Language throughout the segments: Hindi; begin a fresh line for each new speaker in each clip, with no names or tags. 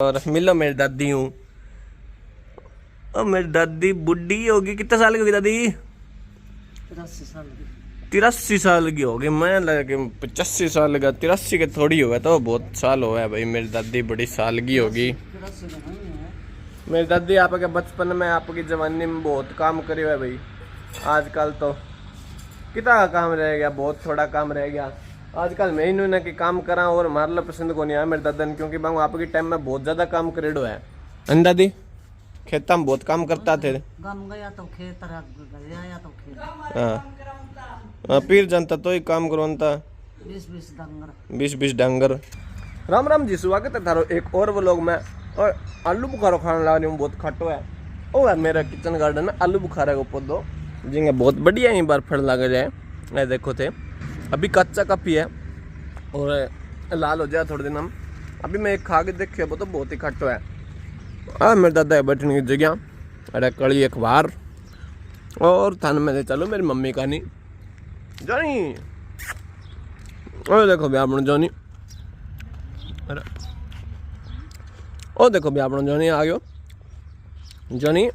और मिलो मेरी दादी हूँ। और मेरी दादी बुढ़ी होगी, कितने साल की होगी दादी?
83 साल की।
83 साल की होगी। मैं लगा कि 85 साल का, 83 के थोड़ी हुआ तो बहुत साल हुआ है भाई। मेरी दादी बड़ी साल की होगी। मेरी दादी आपके बचपन में, आपकी जवानी में बहुत काम करे हुआ है भाई। आजकल तो कितना काम रह गया, बहुत थोड़ा काम रह गया आजकल। मैं इन्होंने कि काम करा और हमारे लिए पसंद को नहीं आया मेरे दादा ने, क्योंकि बांग आपके टाइम में बहुत ज्यादा काम करेडो है। दादी खेता में बहुत काम करता थे।
गम गया तो खेत गया या तो खेत।
हाँ पीर जनता तो ही काम करवाता। 20-20 डंगर। राम राम जी, स्वागत है थारो एक और व्लॉग में। और आलू बुखारा खाने लगा रही हूँ, बहुत खट्टो है। ओ है मेरा किचन गार्डन में आलू बुखारा का पौधो जिंगे बहुत बढ़िया ही बार फल लग जाए। मैं देखो थे अभी कच्चा कपी है और लाल हो जाए थोड़े दिन हम। अभी मैं एक खा के देखे वो तो बहुत ही खट्टो है। मेरे दादा बैठने की जगह, अरे कड़ी अखबार और थान में चलो मेरी मम्मी का नहीं जानी। और देखो भी आप जोनी, अरे ओ देखो भी आप जोनी आ गयो जोनी।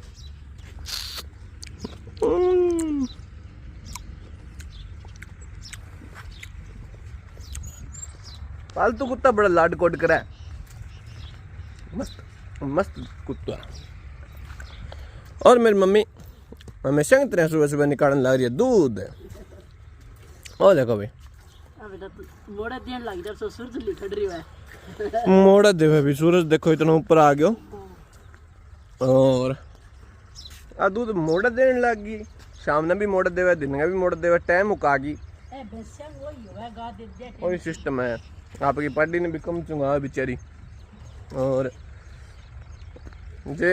पालतू कुत्ता बड़ा लाड कोट करा है, मस्त मस्त कुत्ता। और मेरी मम्मी हमेशा की तरह सुबह सुबह निकालने लग रही है दूध। और देखो भाई
मोड़ा देन लग जब से सूरज लिखड़ रही है।
मोड़ा देवे भी सूरज देखो इतना ऊपर आ गयो। और आ दूध मोड़ा देने लग गई, शाम ने भी मोड़ा देवे, दिन में भी मोड़ा देवे, टाइम उका गई। वही सिस्टम है। आपकी पार्टी ने भी कम चुंगा बेचारी। और जे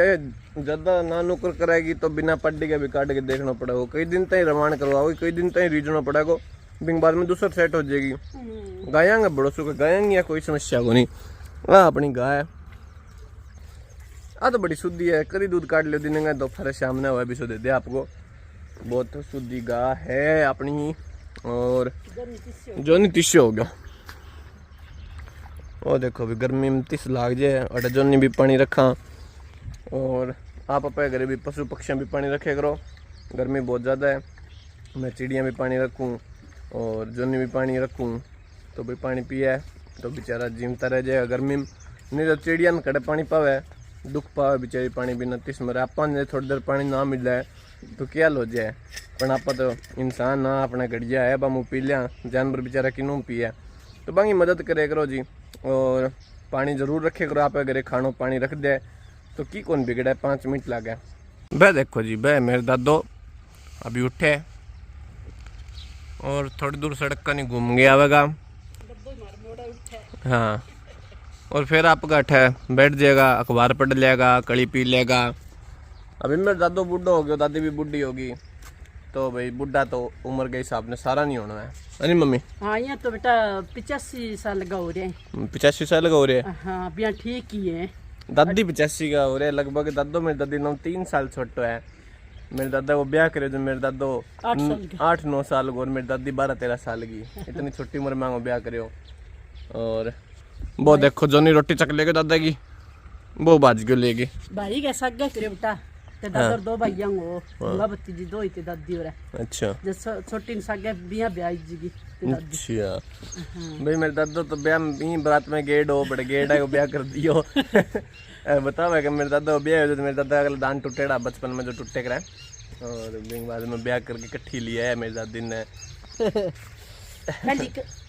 ज्यादा ना नुकर करेगी तो बिना पड्डी के भी काट के देखना पड़ेगा। कई दिन तक रवान करवाओगे, कई दिन तक रीजना पड़ेगा, बिंग बाद में दूसरा सेट हो जाएगी। गायांगे बड़ो सुख गायांगे या कोई समस्या को नहीं। अपनी गाय तो बड़ी शुद्धि है, करी दूध काट लो दिन का दोपहर शाम ने हुआ भी सो दे दे आपको। बहुत शुद्धि गाय है अपनी। और जो नहीं तिस्से हो गया। और देखो भी गर्मी में तिस लाग जाए और जोनी भी पानी रखा। और आप अपने घरे भी पशु पक्षियाँ भी पानी रखे करो, गर्मी बहुत ज़्यादा है। मैं चिड़ियाँ भी पानी रखूँ और जोनी भी पानी रखूँ तो भी पानी पिए तो बेचारा जीमता रह जाएगा गर्मी में। नहीं तो चिड़िया न कड़े पानी पावे, दुख पावे बेचारी पानी बिना तिस मरे। आप थोड़ी देर पानी ना मिल जाए तो क्या हो जाए, पर आप तो इंसान ना अपना गड़िया है बामू पी लिया, जानवर बेचारा किनू पिए। तो बांगी मदद करे करो जी। और पानी जरूर रखे करो, आप घरे खानो पानी रख दे तो की कौन बिगड़े, 5 मिनट लगे। बह देखो जी, बह मेरे दादो अभी उठे और थोड़ी दूर सड़क का नहीं घूम गया आवेगा। हाँ और फिर आपका अठे बैठ जाएगा, अखबार पढ़ लेगा, कड़ी पी लेगा। अभी मेरे दादो बूढ़ा हो गया, दादी भी बूढ़ी होगी, तो भाई बुढ़ा तो उम्र के हिसाब ने सारा नहीं होना है। अरे मम्मी
हाँ यहाँ तो बेटा 85 साल का हो रहे हैं।
85 साल का हो रहे हैं।
हाँ अभी ठीक ही है।
दादी 85 का हो रहे लगभग। दादो मेरे दादी 3 साल छोटो है। मेरे दादा को ब्याह करे जो मेरे दादो 8-9 साल को और मेरी दादी 12-13 साल की। इतनी छोटी उम्र में ब्याह करे। और वो देखो जोनी रोटी चक लेके दादा की, वो बाज क्यों लेगी
भाई कैसा गया करे बेटा ते दादा 2 भाइयां हो, होगा भतीजी 2 ही ते दादी हो रहा।
अच्छा
जो छोटी सागे बिया ब्याह जी की।
अच्छा भाई मेरे दादा तो ब्याह में बारात में गेट हो बड़े गेट है को ब्याह कर दियो। बताओ कि मेरे दादा ब्याह हो तो मेरे दादा का दान टूटेड़ा बचपन में जो टूटे करा। और बाद में ब्याह करके इकट्ठी लिया है मेरी दादी ने।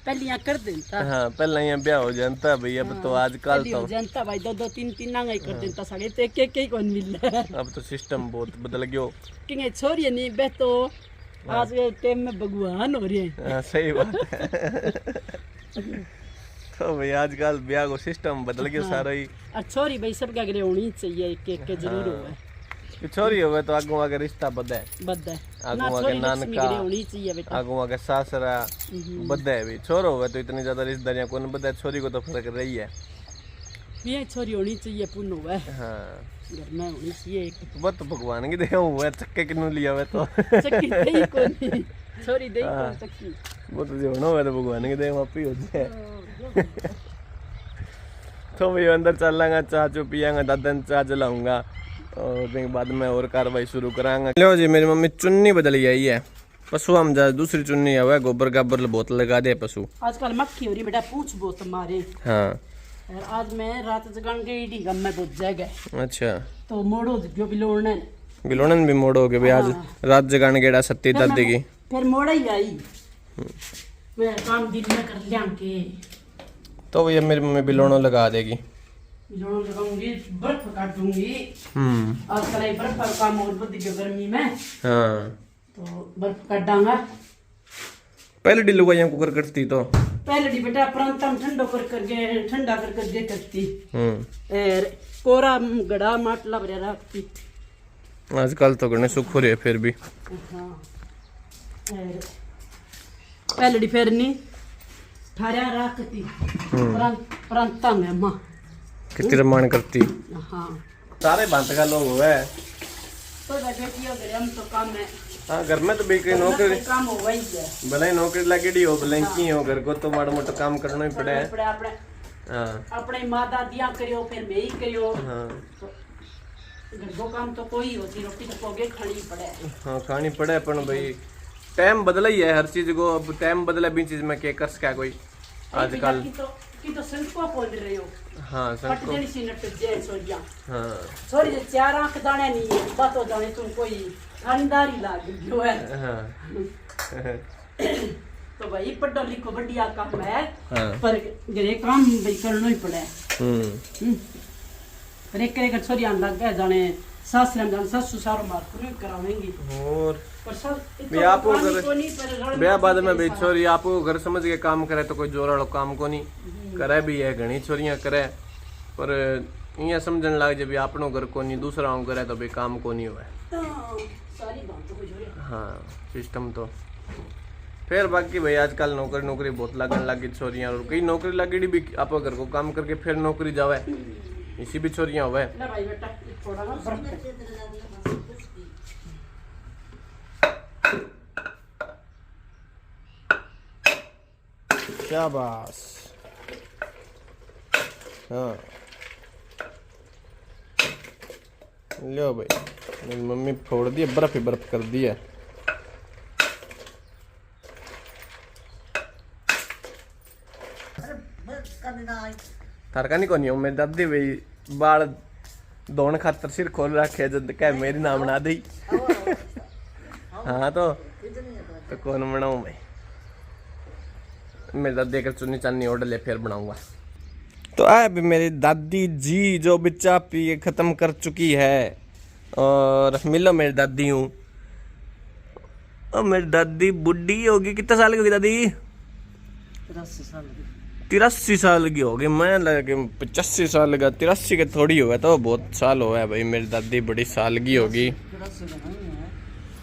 पहले यहाँ कर देता।
हाँ पहले यहाँ ब्याह हो जाता भाई। अब तो आजकल तो
जनता भाई 2-2-3-3 नांगा ही कर देता सागे ते के कौन मिल रहा है।
अब तो सिस्टम बहुत बदल गयो।
कि छोरी नहीं बे तो आज के टाइम में भगवान हो रही है।
सही बात है। तो भाई आजकल ब्याह को सिस्टम बदल गया सारा ही।
और छोरी भाई सब क्या करे होनी चाहिए, एक जरूर हो।
छोरी हो गए तो आगू आगे रिश्ता बदे आगू आगे नानका
होनी चाहिए बेटा,
आगू आगे सासरा बदे भी। छोर हो गए तो इतनी ज्यादा रिश्तेदारियां कौन बदे, छोरी को तो फर्क रही है।
ये छोरी होनी चाहिए पुण्य हुआ।
हाँ
घर में होनी चाहिए।
वो तो भगवान की दे हुआ चक्के किन्नू लिया हुआ तो
चक्की दे कौन छोरी दे कौन चक्की, वो
तो जो होना हुआ तो भगवान की दे वापी हो जाए। तो भाई अंदर चलांगा, चाय चू पियांगा, दादा ने चाय जलाऊंगा और फिर बाद में और कार्रवाई शुरू करांगा। लो जी मेरी मम्मी चुन्नी बदल गई है, पशु हम जा दूसरी चुन्नी है, गोबर गाबर बोतल लगा दे पशु।
आजकल मक्खी हो रही बेटा, पूछ बहुत हमारे।
हाँ
और आज मैं रात जगन के इडी गम में बुझ जाएगा।
अच्छा
तो मोड़ो जो बिलोड़ने
बिलोड़न भी मोड़ो के भाई आज रात जगाने गेड़ा सत्ती दादी की
फिर मोड़ा ही आई। मैं काम दिन में कर लिया के
तो भैया मेरी मम्मी बिलोड़ो लगा देगी।
बिलोड़ो लगाऊंगी, बर्फ काटूंगी। आजकल ये बर्फ का काम और बढ़ गया गर्मी में।
हाँ
तो बर्फ काट डांगा।
पहले डी लुगाइयां कुकर करती तो
पहले डी बेटा प्रांतम ठंडो कर ठंडा कर करती। और कोरा गड़ा माटला भरे रखती।
आजकल तो गणे सुख हो रहे फिर भी।
हाँ और पहले डी फिर नहीं ठारिया रखती। प्रांतम में माँ
कितनी रमान करती।
हाँ
सारे भांत का लोग हुए
तो बेटी हो गए हम तो काम में।
हाँ घर में तो बेकरी नौकरी
काम हो वही है।
भले ही नौकरी लगेड़ी हो भले की हो, घर को तो माड़ा मोटा काम करना ही पड़े है।
अपने
हाँ
अपने माँ दादियाँ करियो फिर मैं ही करियो।
हाँ
घर को काम तो कोई होती, रोटी तो पोगे खानी पड़े।
हाँ खानी पड़े पर भाई टाइम बदला ही है हर चीज को। अब टाइम बदला भी चीज में क्या कर सका कोई आजकल
की तो संको बोल रहे हो।
हाँ
पट देनी सी नट जे सोरिया।
हाँ
छोरी जे चार आंख दाने नहीं बातो जाने तुम कोई खानदारी लाग गयो है।
हाँ
तो भाई पढ़ो लिखो बढ़िया काम है।
हाँ
पर घरे काम भाई करना ही पड़े। पर एक करे छोरी आन लग गए जाने सासरे में जाने सासू सारो मार पूरी करावेंगी।
और
पर सब
भी आप ब्याह बाद में भी छोरी आप घर समझ के काम करे तो कोई जोर वालों काम को नहीं करे भी है। घनी छोरियां करे पर इं समझन लग जाए भी अपनो घर को नहीं दूसरा करे तो भी काम को नहीं हुआ।
सारी बात तो हो।
हाँ सिस्टम तो फिर बाकी भाई आजकल नौकरी बहुत लगन लगी छोरियां और कई नौकरी लगेड़ी भी आप घर को काम करके फिर नौकरी जावे इसी भी छोरियां हुए। शाबाश। हाँ लो भाई मेरी मम्मी फोड़ दी बर्फ ही बर्फ कर दी है। थारका नहीं कोनी मेरी दादी भाई बाल धोने खातर सिर खोल रखे जब कह मेरी नाम बना दी। हाँ तो कौन बनाऊं भाई मेरी दादी का चुन्नी चांदी ऑर्डर ले फिर बनाऊंगा। तो अब मेरी दादी जी जो भी चाय पी के खत्म कर चुकी है और मिलो मेरी दादी हूँ। और मेरी दादी बुढ़ी होगी, कितने साल की होगी दादी? 83 साल की होगी। मैं लगे 85 साल का, 83 के थोड़ी हुआ तो बहुत साल हुआ है भाई। मेरी दादी बड़ी साल की होगी।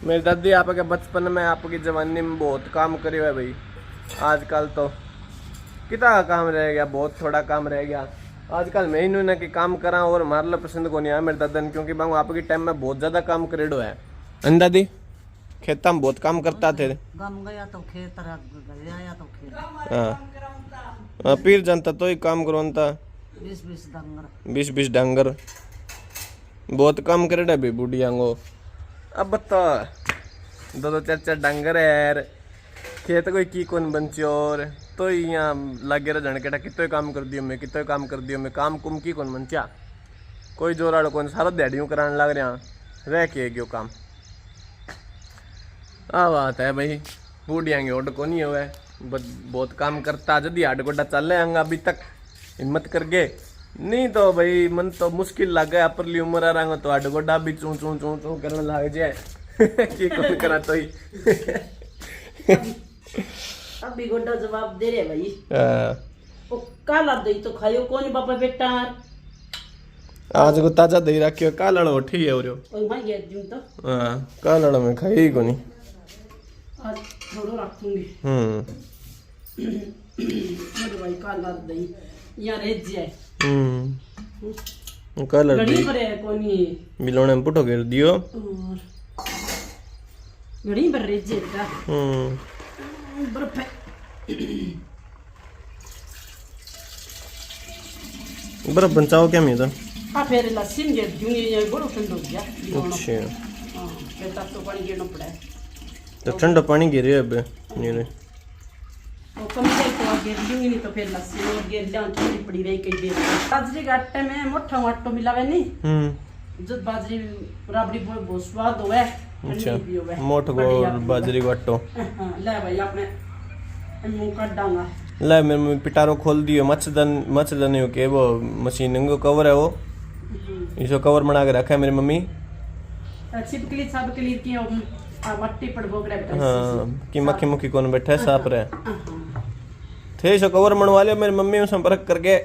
मेरी दादी आपके बचपन में आपकी जवानी में बहुत काम करे हुआ है भाई। आजकल तो कितना काम रह गया, बहुत थोड़ा काम रह गया आजकल। मैं ही ना कि काम करा और हमारे लिए पसंद को नहीं आया मेरे दादा ने, क्योंकि बाबू आपके टाइम में बहुत ज्यादा काम करेडो है। दादी खेता में बहुत काम करता थे।
गया तो खेत गया तो खेत।
हाँ पीर जनता तो ही काम करवाता 20-20 डंगर बहुत काम करे भाई बुढ़िया को। अब बता 2-4 डंगर है यार, खेत कोई की कौन बंचो और तो यहाँ लगे रह जाने के कितो काम कर दियो मैं, कितो काम कर दियो मैं, काम कुम की कौन बंचा कोई जोराड़ कौन, सारा दिहाड़ियों कराने लग रहा रह के गयो काम। आ बात है भाई बूढ़िया की ओड को नहीं हुआ बहुत काम करता जदी हाड गोडा चल रहा अभी तक हिम्मत करके, नहीं तो भाई मन तो मुश्किल लग गया अपरली उम्र आ रहा तो हाड गोडा भी चू चू चू चू करने लग जाए की कौन करा तो ही।
अभी गोडा जवाब दे रहे भाई। ओ काला दही तो खायो कौन बाबा बेटा?
आज को ताजा दही रखियो कालड़ उठी है और
मैं गया दूं तो
हां कालड़ में खाई कोनी
आज थोड़ा रखूंगी। मेरे भाई काला दही यार रह जाए।
कालड़
गड़ी पर है कोनी
मिलोने में पुटो गिर दियो
और गड़ी पर रह जाए बेटा। बर्फ
बर्फ बचाओ क्या मैं तो
हाँ फिर लस्सी में गिर दूंगी ये बड़ा ठंडा हो गया
अच्छा
हाँ फिर तब तो पानी गिरना पड़ा है
तो ठंडा पानी गिरे अब नीरे
वो कम से तो गिर दूंगी नहीं तो फिर लस्सी में गिर जाऊँ ठंडी पड़ी रही कई देर बाजरी के आटे में मोटा आटो मिला हुआ नहीं जो बाजरी राबड़ी बहुत स्वाद हुआ
अच्छा मोट को बाजरी को आटो
ले भाई आपने मुंह काट डांगा
ले मेरे मम्मी पिटारो खोल दियो मच्छरदानी के वो मशीन को कवर है वो इसको कवर बना के रखा है मेरी मम्मी
छिपकली छपकली की मट्टी पर बोकड़ा बैठा
हाँ कि मक्खी मुक्खी कौन बैठा है साफ रहे थे इसको कवर बनवा लियो मेरी मम्मी में संपर्क करके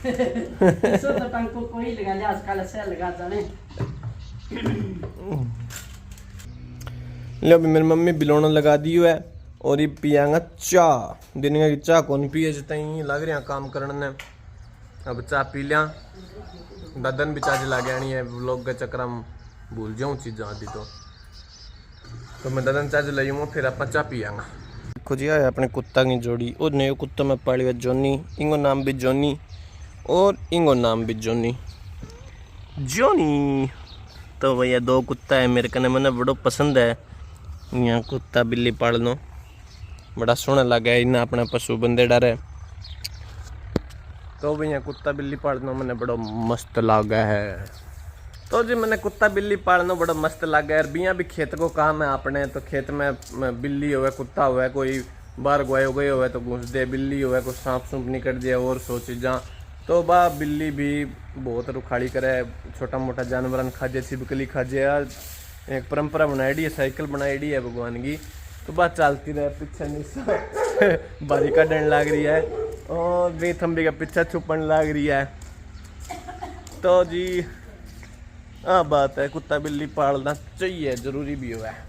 सो तो टंको कोई लगा ले आजकल से लगा जाने
लो भी मेरी मम्मी बिलोना लगा दी है और ये पियाँगा चाह दिन की चाह कौन पिए जितना ही लग रहा काम करने अब चाह पी लिया ददन भी चाह ला गया नहीं है लोग के चक्कर में भूल जाऊँ चीज़ आती तो मैं ददन चाह लाई हूँ फिर आप चाह पियाँगा देखो जी है अपने कुत्ता की जोड़ी और नए कुत्ता में पाली हुआ जोनी इंगो नाम भी जोनी और इंगो नाम भी जोनी तो भैया दो कुत्ता है मेरे कने मैंने बड़ो पसंद है यहाँ कुत्ता बिल्ली पालनो बड़ा सोहना लगे इन्हें अपना पशु बंदे डरे तो भैया कुत्ता बिल्ली पालनो मैंने बड़ा मस्त लगा है तो जी मैंने कुत्ता बिल्ली पालनो बड़ा मस्त लगा है बिया भी खेत को काम है अपने तो खेत में बिल्ली हो कुत्ता हो कोई बाहर गुआए हो गए हो तो घुस दे बिल्ली हो कोई सांप सूप निकल जाए और सो चीज़ा तो बा बिल्ली भी बहुत रुखाड़ी करे छोटा मोटा जानवर खा जाए छिपकली खा जाए एक परंपरा बनाई है साइकिल बनाई है भगवान की तो बात चलती रहे पीछे नीचे बारी का डंड लाग रही है और भी थम्बी का पीछा छुपन लाग रही है तो जी हाँ बात है कुत्ता बिल्ली पालना चाहिए जरूरी भी हुआ है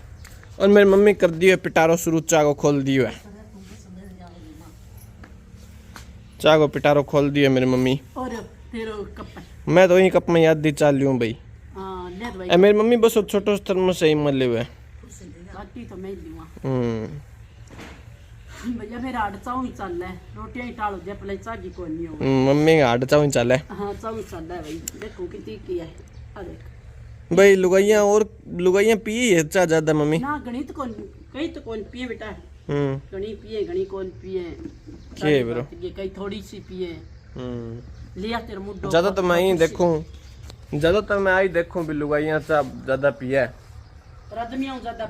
और मेरी मम्मी कर दी है पिटारो शुरू चाह को खोल दी है चाह को पिटारो खोल दी है मेरी मम्मी
और तेरो कप
मैं तो वही कप में याद दी चाल लूँ भाई
हां ले भाई
मेरी मम्मी बस छोटो स्तर में सही मले हुए
बाकी तो मैं लूंगा भैया मेरा आड़ चाऊ ही चल रहा है रोटियां ही टाल हो जाए पहले चागी कोई नहीं हो
मम्मी आड़ चाऊ ही चल है
हां चाऊ चल रहा है भाई देखो कितनी की है आ देख
भाई लुगाइयां पिए है चाह ज्यादा मम्मी
ना गणित कौन कई तो कौन पिए बेटा गणी पिए गणी कौन पिए
के ब्रो
ये कई थोड़ी सी पिए लिया तेरे मुड्डो
ज्यादा तो मैं ही देखूं ज्यादातर मैं आई देखूं भी लुगाइयां चाह ज्यादा पिए
आदमियों ज्यादा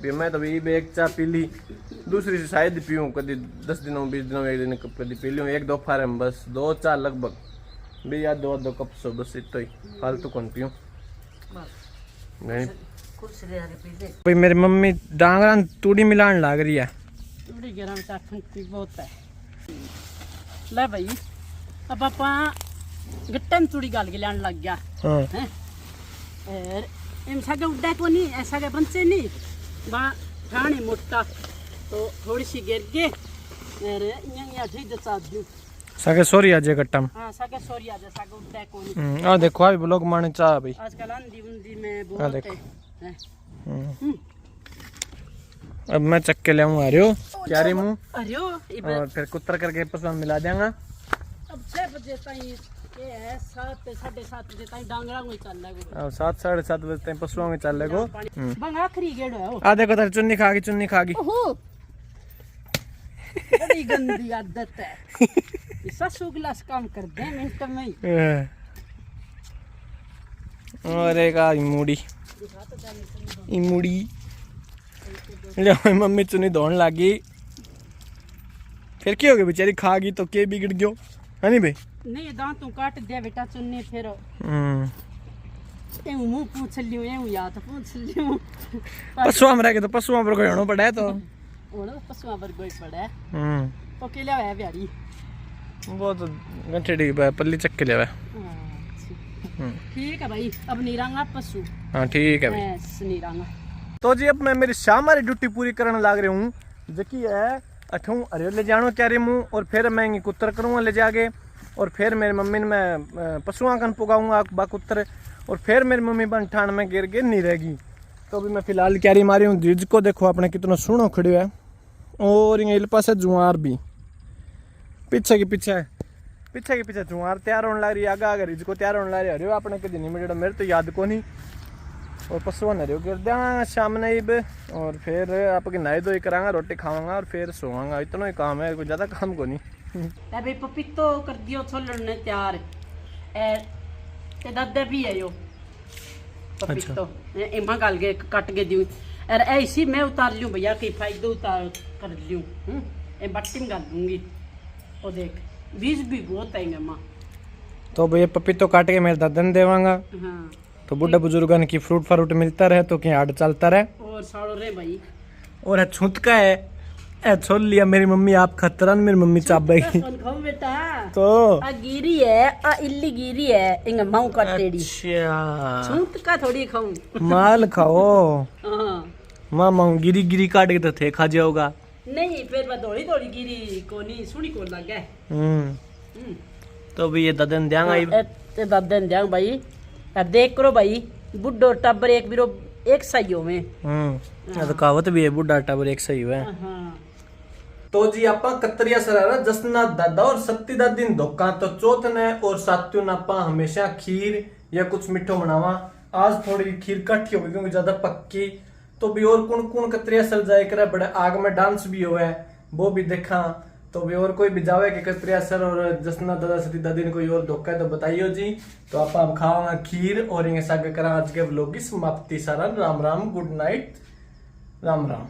पिए
मैं तो भी एक चाह पी ली दूसरी से शायद पीऊं कभी 10 दिनों 20 दिनों एक दिन कभी पी लूं एक दो फारे में बस 2 चाह लगभग भी या 2 कप सो बस इतना ही फालतू कौन पीऊं भाई मेरी मम्मी डांगरा तूड़ी मिलान लग रही है
तूड़ी गरम चाखन की बहुत है ले भाई अब आपा गट्टे में तूड़ी गाल के लान लग गया
हां
हैं और एम सागे उड्डा को नहीं ऐसा के बनसे नहीं बा ठाणे मोटा तो थोड़ी सी गिर के और यहां ठीक दसा दूं
सागे सोरी आज गट्टा में
हां सागे सोरी आज सागे उड्डा को नहीं
आ देखो अभी ब्लॉग माने चाह भाई
आजकल आंधी उंधी में बहुत है
अब मैं चक्के ले आऊं आ रहे हो क्या रे मुंह
अरे
और फिर कुतर करके पसंद मिला देंगे
अब 6 बजे ताई ये है 7 7:30 बजे ताई डांगरा में चल लगो
अब 7 7:30 बजे तक पशुओं में चल लगो
बंग आखिरी गेड़ है
आ देखो तेरी चुन्नी खा गई
ओहो बड़ी गंदी आदत है ससु गिलास काम कर दे मिनट में ही
और एक आ मुड़ी ले मम्मी चुनी धोने लगी फिर क्या हो गया बेचारी खा गई तो के बिगड़ गयो है नहीं भाई
नहीं दांतों काट दिया बेटा चुन्नी फिर ए मुंह पूछ लियो ए या तो पूछ लियो
पशुआ में रह के तो पशुआ पर कोई होना पड़ा है तो
ओड़ा पशुआ पर कोई पड़ा है तो के ले है बिहारी
वो तो गंठेड़ी पल्ली चक्के ले
ठीक है भाई अब नीरांगा पशु
हाँ ठीक है भाई
नीरांगा
तो जी अब मैं मेरी शाम वाली ड्यूटी पूरी करने लग रही हूँ जबकि है अठूँ अरे ले जानो क्या रे मुँह और फिर मैं कुत्तर करूँगा ले जाके और फिर मेरी मम्मी ने मैं पशुआ कन पुगाऊँगा बा कुत्तर और फिर मेरी मम्मी बन ठाण में गिर नहीं रहेगी तो अभी मैं फिलहाल क्यारी मारी हूँ जिज को देखो अपने कितना सोहना खड़े है और इल पास जुआर भी पीछे के पीछे पीछे के पीछे चुहार तैयार होने लग रही है, आगे आगे रिजको तैयार होने लग रही है। आपने कभी नहीं मेरे मेरे तो याद को नहीं। और पशुओं ने गिर दिया शाम ने इब, और फिर आपकी नहाई धोई करांगा, रोटी खावांगा और फिर सोवांगा। इतना ही काम है, कोई ज़्यादा काम को नहीं।
भाई पपीतो कर दियो छोलण ने तैयार ते दादे भी है यो पपीतो एमा गाल के काट के दियो। और ऐसी मैं उतार लूं भैया, की फायदा उतार कर लूं। ए बट्टी में डाल दूंगी। और देख बीज भी बहुत है मां।
तो भैया पपीतो काट के मेरे दादा ने देवांगा।
हाँ
तो बुढ़ा बुजुर्गन की फ्रूट फ्रूट मिलता रहे तो क्या हाड चलता रहे।
और साड़ो रे भाई।
और है छुटका है, ए छोड़ लिया मेरी मम्मी, आप खतरन मेरी मम्मी चाबेगी
कौन बेटा
तो
आ गिरी है, आ इल्ली गिरी है, इंग माऊ काटेड़ी।
अच्छा
छूट का थोड़ी खाऊं।
माल खाओ।
हाँ
मामा गिरी गिरी काट के तो थे खा जाओगा।
नहीं फिर मैं दौड़ी दौड़ी गिरी को नहीं सुनी को लग गए।
तो भी ये ददन देंगा
ते दादन जाऊं भाई। अब देख करो भाई, बुड्ढो टब्बर एक बिरो एक सही हो में।
ये तो कहावत भी है, बुढ़ा टाबर एक सही है।
हाँ
तो जी आपा कतरिया सरारा जसना दादा और सत्ती दा दिन धोखा तो चौथ ने और सात्यों ने आपा हमेशा खीर या कुछ मिठो बनावा। आज थोड़ी खीर कट्ठी हो गई क्योंकि ज्यादा पक्की। तो भी और कौन कौन कतरिया सर जाए करे, बड़े आग में डांस भी हुआ है वो भी देखा। तो भी और कोई भी जावे कि कतरिया सर और जसना दादा सती दादी ने कोई और धोखा है तो बताइयो जी। तो आप खावांगा खीर और इंगे सागे करा आज के व्लॉग की समाप्ति। सारा राम राम, गुड नाइट, राम राम।